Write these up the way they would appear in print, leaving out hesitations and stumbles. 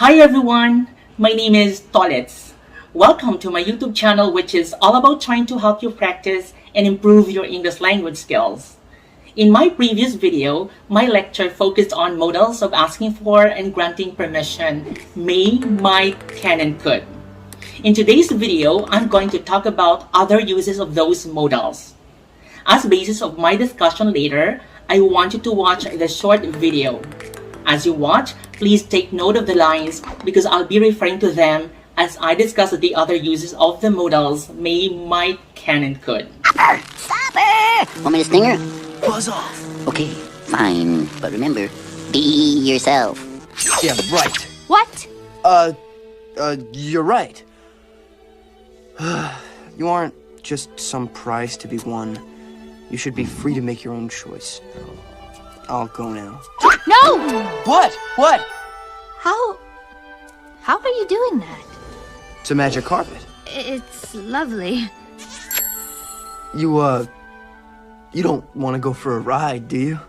Hi everyone, my name is Tolets. Welcome to my YouTube channel, which is all about trying to help you practice and improve your English language skills. In my previous video, my lecture focused on modals of asking for and granting permission: may, might, can, and could. In today's video, I'm going to talk about other uses of those modals. As basis of my discussion later, I want you to watch the short video. As you watch, please take note of the lines because I'll be referring to them as I discuss the other uses of the modals may, might, can, and could. Stop it! Want me to sting her? Buzz off. Okay, fine. But remember, be yourself. Yeah, right. What? You're right. You aren't just some prize to be won. You should be free to make your own choice. I'll go now. No! What? What? How are you doing that? It's a magic carpet. It's lovely. You don't want to go for a ride, do you?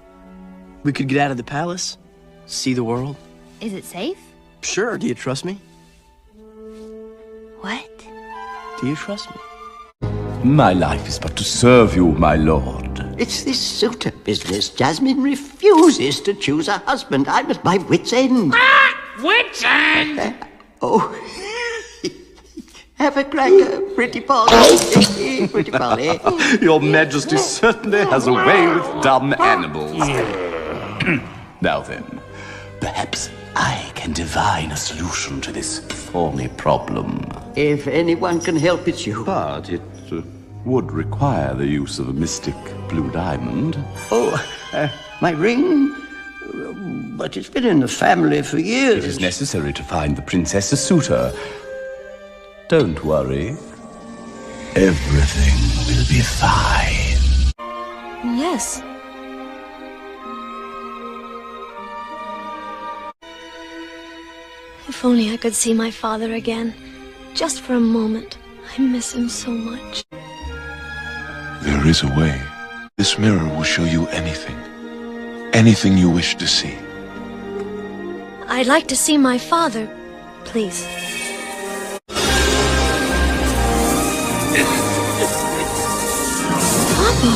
We could get out of the palace, see the world. Is it safe? Sure, do you trust me? What? Do you trust me? My life is but to serve you, my lord. It's this suitor business. Jasmine refuses to choose a husband. I'm at my wit's end. Wit's end? Oh. Have a cracker, pretty Polly. Pretty Polly. Your Majesty certainly has a way with dumb animals. Now then, perhaps I can divine a solution to this thorny problem. If anyone can help, it's you. But it would require the use of a mystic blue diamond. Oh, my ring? But it's been in the family for years. It is necessary to find the princess a suitor. Don't worry. Everything will be fine. Yes. If only I could see my father again. Just for a moment. I miss him so much. There is a way. This mirror will show you anything. Anything you wish to see. I'd like to see my father, please. Papa!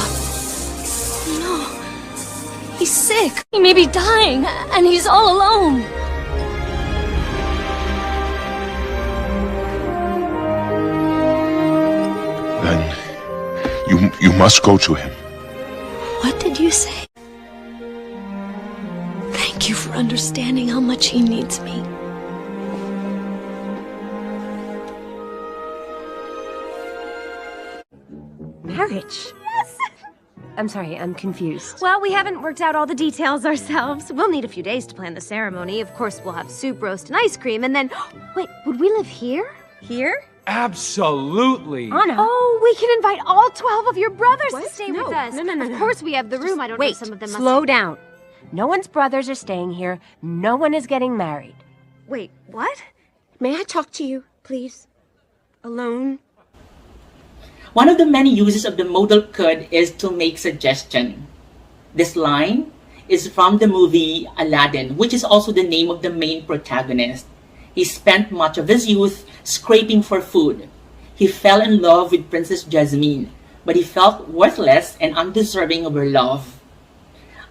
No. He's sick. He may be dying, and he's all alone. Then you must go to him. What did you say? Thank you for understanding how much he needs me. Marriage? Yes! I'm sorry, I'm confused. Well, we haven't worked out all the details ourselves. We'll need a few days to plan the ceremony. Of course, we'll have soup, roast, and ice cream, and then... Wait, would we live here? Here? Absolutely. Anna. Oh, we can invite all 12 of your brothers to stay No. with us. No. Of course, we have the room. I don't know, Wait, some of them slow down. No one's brothers are staying here. No one is getting married. Wait, what? May I talk to you, please? Alone? One of the many uses of the modal could is to make suggestion. This line is from the movie Aladdin, which is also the name of the main protagonist. He spent much of his youth scraping for food. He fell in love with Princess Jasmine, but he felt worthless and undeserving of her love.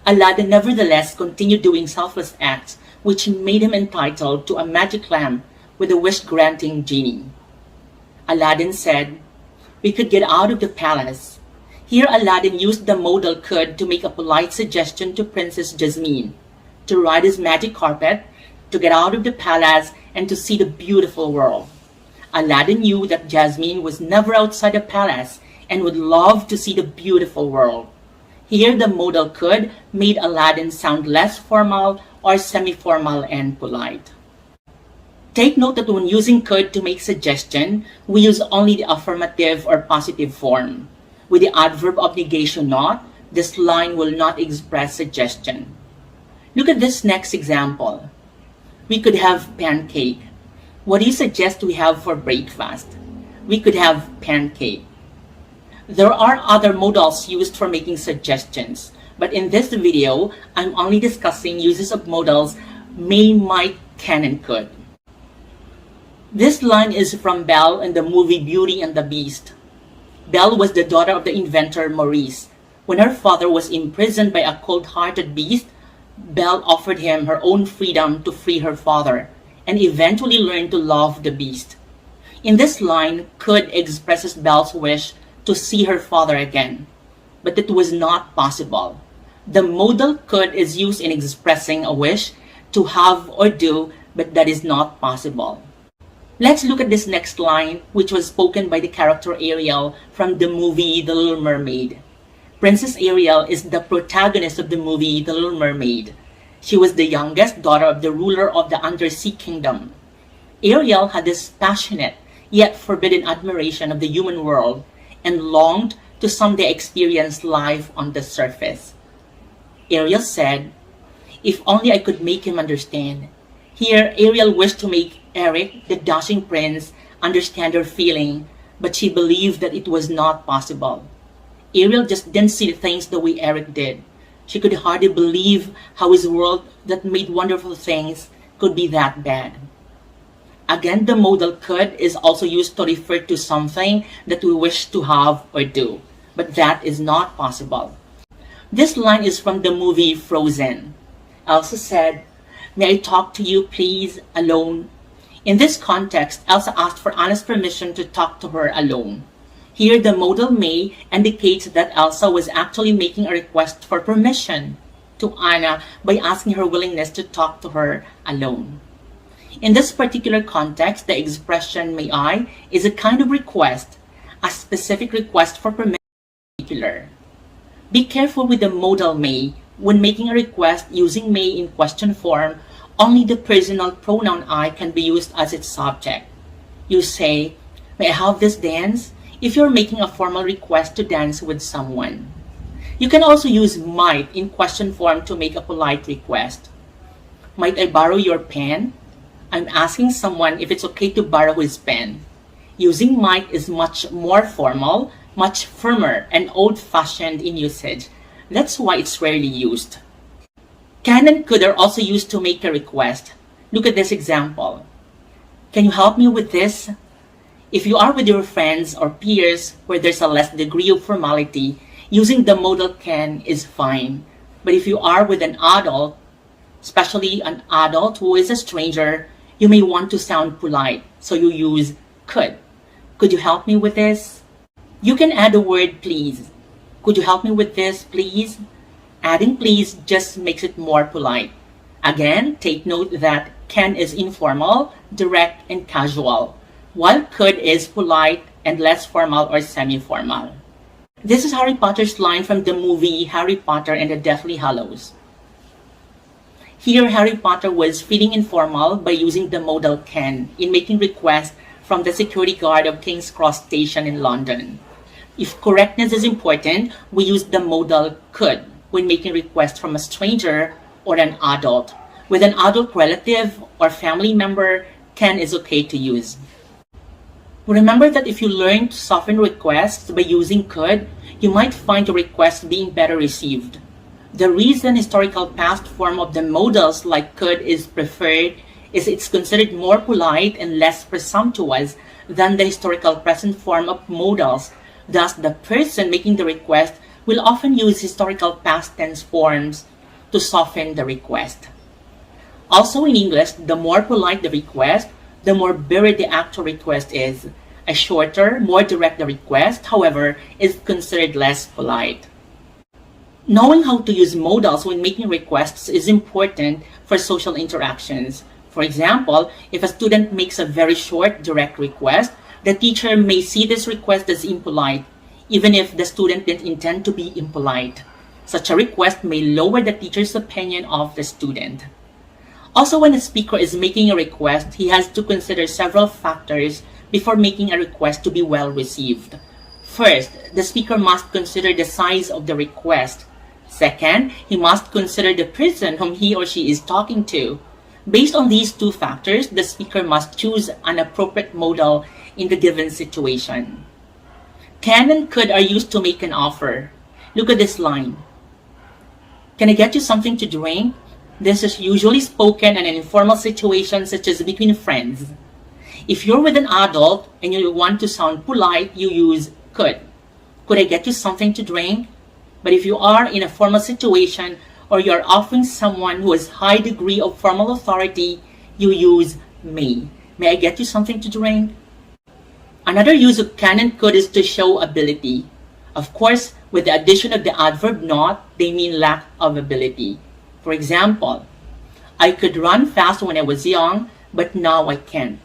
Aladdin nevertheless continued doing selfless acts, which made him entitled to a magic lamp with a wish-granting genie. Aladdin said, "We could get out of the palace." Here Aladdin used the modal could to make a polite suggestion to Princess Jasmine to ride his magic carpet, to get out of the palace, and to see the beautiful world. Aladdin knew that Jasmine was never outside the palace and would love to see the beautiful world. Here the modal could made Aladdin sound less formal or semi-formal and polite. Take note that when using could to make suggestion, we use only the affirmative or positive form. With the adverb of negation not, this line will not express suggestion. Look at this next example. We could have pancake. What do you suggest we have for breakfast? We could have pancake. There are other modals used for making suggestions, but in this video, I'm only discussing uses of modals may, might, can, and could. This line is from Belle in the movie Beauty and the Beast. Belle was the daughter of the inventor Maurice. When her father was imprisoned by a cold-hearted beast, Belle offered him her own freedom to free her father, and eventually learned to love the beast. In this line, could expresses Belle's wish to see her father again, but it was not possible. The modal could is used in expressing a wish to have or do, but that is not possible. Let's look at this next line, which was spoken by the character Ariel from the movie The Little Mermaid. Princess Ariel is the protagonist of the movie The Little Mermaid. She was the youngest daughter of the ruler of the Undersea Kingdom. Ariel had this passionate yet forbidden admiration of the human world and longed to someday experience life on the surface. Ariel said, "If only I could make him understand." Here, Ariel wished to make Eric, the dashing prince, understand her feeling, but she believed that it was not possible. Ariel just didn't see things the way Eric did. She could hardly believe how his world that made wonderful things could be that bad. Again, the modal could is also used to refer to something that we wish to have or do, but that is not possible. This line is from the movie Frozen. Elsa said, "May I talk to you, please, alone?" In this context, Elsa asked for Anna's permission to talk to her alone. Here, the modal may indicates that Elsa was actually making a request for permission to Anna by asking her willingness to talk to her alone. In this particular context, the expression "may I" is a kind of request, a specific request for permission in particular. Be careful with the modal may. When making a request using may in question form, only the personal pronoun I can be used as its subject. You say, "May I have this dance?" if you're making a formal request to dance with someone. You can also use might in question form to make a polite request. "Might I borrow your pen?" I'm asking someone if it's okay to borrow his pen. Using might is much more formal, much firmer, and old-fashioned in usage. That's why it's rarely used. Can and could are also used to make a request. Look at this example. "Can you help me with this?" If you are with your friends or peers where there's a less degree of formality, using the modal can is fine. But if you are with an adult, especially an adult who is a stranger, you may want to sound polite, so you use could. "Could you help me with this?" You can add the word please. "Could you help me with this, please?" Adding please just makes it more polite. Again, take note that can is informal, direct, and casual, while could is polite and less formal or semi-formal. This is Harry Potter's line from the movie Harry Potter and the Deathly Hallows. Here, Harry Potter was feeling informal by using the modal can in making requests from the security guard of King's Cross Station in London. If correctness is important, we use the modal could when making requests from a stranger or an adult. With an adult relative or family member, can is okay to use. Remember that if you learn to soften requests by using could, you might find your request being better received. The reason historical past form of the modals like could is preferred is it's considered more polite and less presumptuous than the historical present form of modals. Thus, the person making the request will often use historical past tense forms to soften the request. Also in English, the more polite the request, the more buried the actual request is. A shorter, more direct the request, however, is considered less polite. Knowing how to use modals when making requests is important for social interactions. For example, if a student makes a very short, direct request, the teacher may see this request as impolite, even if the student didn't intend to be impolite. Such a request may lower the teacher's opinion of the student. Also, when a speaker is making a request, he has to consider several factors before making a request to be well received. First, the speaker must consider the size of the request. Second, he must consider the person whom he or she is talking to. Based on these two factors, the speaker must choose an appropriate modal in the given situation. Can and could are used to make an offer. Look at this line. "Can I get you something to drink?" This is usually spoken in an informal situation such as between friends. If you're with an adult and you want to sound polite, you use could. Could I get you something to drink? But if you are in a formal situation or you are offering someone who has high degree of formal authority, you use may. May I get you something to drink? Another use of can and could is to show ability. Of course, with the addition of the adverb not, they mean lack of ability. For example, I could run fast when I was young, but now I can't.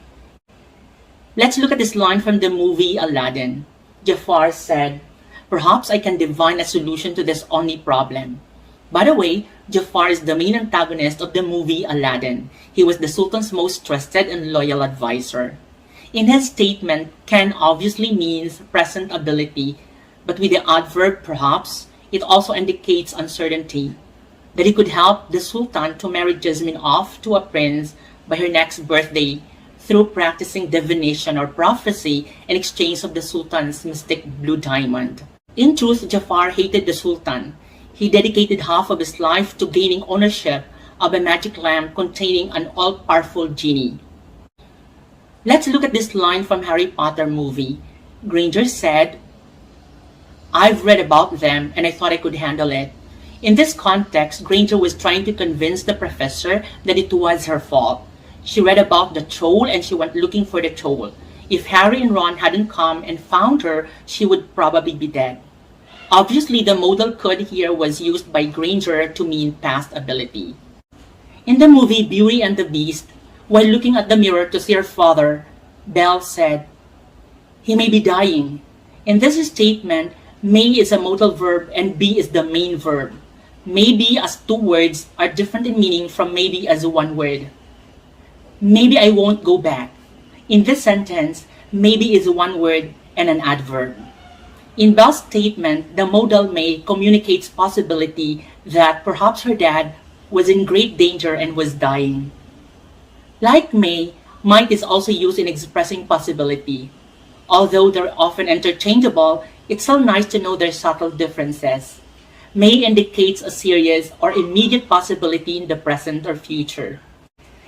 Let's look at this line from the movie Aladdin. Jafar said, "Perhaps I can divine a solution to this only problem." By the way, Jafar is the main antagonist of the movie Aladdin. He was the Sultan's most trusted and loyal advisor. In his statement, can obviously means present ability, but with the adverb perhaps, it also indicates uncertainty, that he could help the Sultan to marry Jasmine off to a prince by her next birthday through practicing divination or prophecy in exchange of the Sultan's mystic blue diamond. In truth, Jafar hated the Sultan. He dedicated half of his life to gaining ownership of a magic lamp containing an all-powerful genie. Let's look at this line from Harry Potter movie. Granger said, "I've read about them and I thought I could handle it." In this context, Granger was trying to convince the professor that it was her fault. She read about the troll and she went looking for the troll. If Harry and Ron hadn't come and found her, she would probably be dead. Obviously, the modal could here was used by Granger to mean past ability. In the movie Beauty and the Beast, while looking at the mirror to see her father, Belle said, "He may be dying." In this statement, may is a modal verb and be is the main verb. Maybe as two words are different in meaning from maybe as one word. Maybe I won't go back. In this sentence, maybe is one word and an adverb. In Belle's statement, the modal may communicates possibility that perhaps her dad was in great danger and was dying. Like may, might is also used in expressing possibility. Although they're often interchangeable, it's so nice to know their subtle differences. May indicates a serious or immediate possibility in the present or future.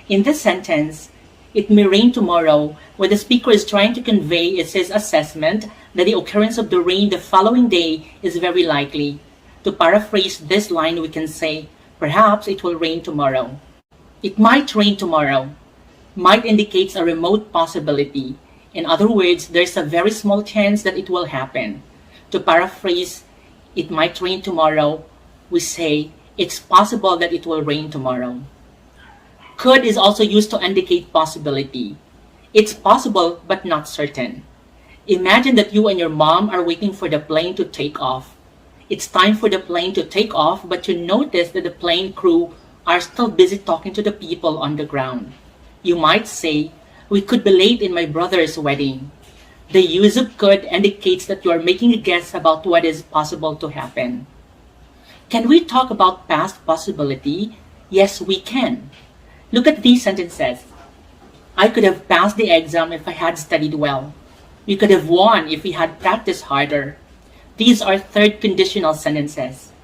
In this sentence, "It may rain tomorrow," what the speaker is trying to convey is his assessment that the occurrence of the rain the following day is very likely. To paraphrase this line, we can say, "Perhaps it will rain tomorrow." It might rain tomorrow. Might indicates a remote possibility. In other words, there's a very small chance that it will happen. To paraphrase, "It might rain tomorrow," we say, "It's possible that it will rain tomorrow." Could is also used to indicate possibility. It's possible but not certain. Imagine that you and your mom are waiting for the plane to take off. It's time for the plane to take off, but you notice that the plane crew are still busy talking to the people on the ground. You might say, "We could be late in my brother's wedding." The use of could indicates that you are making a guess about what is possible to happen. Can we talk about past possibility? Yes, we can. Look at these sentences. I could have passed the exam if I had studied well. We could have won if we had practiced harder. These are third conditional sentences.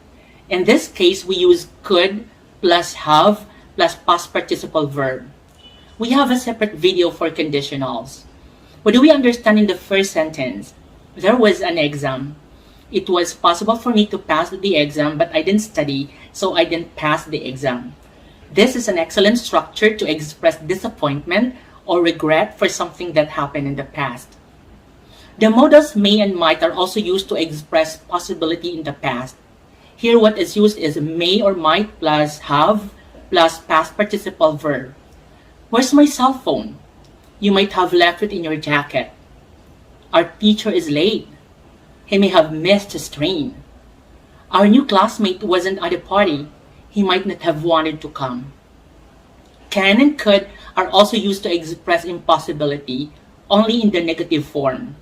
In this case, we use could plus have plus past participle verb. We have a separate video for conditionals. What do we understand in the first sentence? There was an exam. It was possible for me to pass the exam, but I didn't study, so I didn't pass the exam. This is an excellent structure to express disappointment or regret for something that happened in the past. The modals may and might are also used to express possibility in the past. Here what is used is may or might plus have plus past participle verb. Where's my cell phone? You might have left it in your jacket. Our teacher is late. He may have missed his train. Our new classmate wasn't at the party. He might not have wanted to come. Can and could are also used to express impossibility, only in the negative form.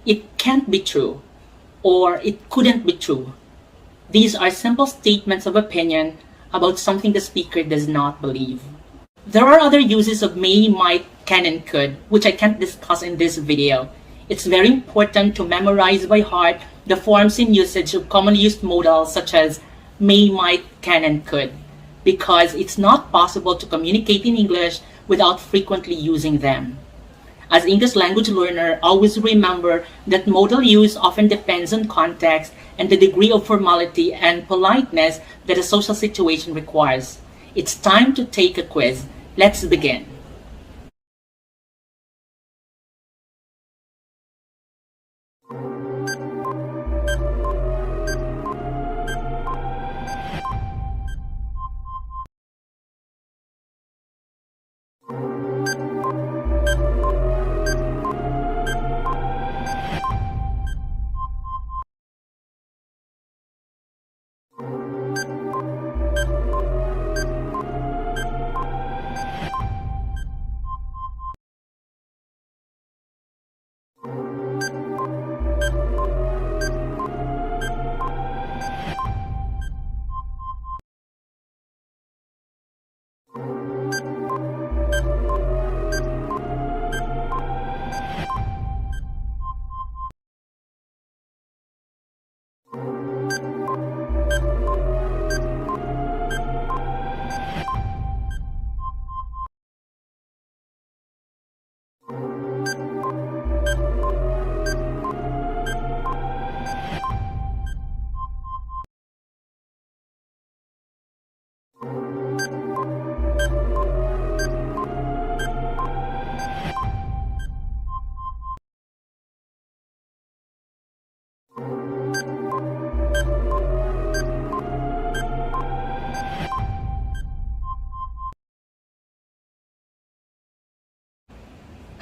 It can't be true, or it couldn't be true. These are simple statements of opinion about something the speaker does not believe. There are other uses of may, might, can, and could, which I can't discuss in this video. It's very important to memorize by heart the forms and usage of commonly used modals such as may, might, can, and could, because it's not possible to communicate in English without frequently using them. As English language learner, always remember that modal use often depends on context and the degree of formality and politeness that a social situation requires. It's time to take a quiz. Let's begin.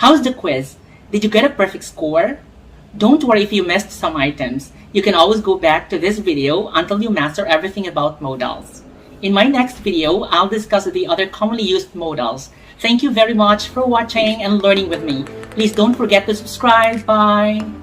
How's the quiz? Did you get a perfect score? Don't worry if you missed some items. You can always go back to this video until you master everything about modals. In my next video, I'll discuss the other commonly used modals. Thank you very much for watching and learning with me. Please don't forget to subscribe. Bye!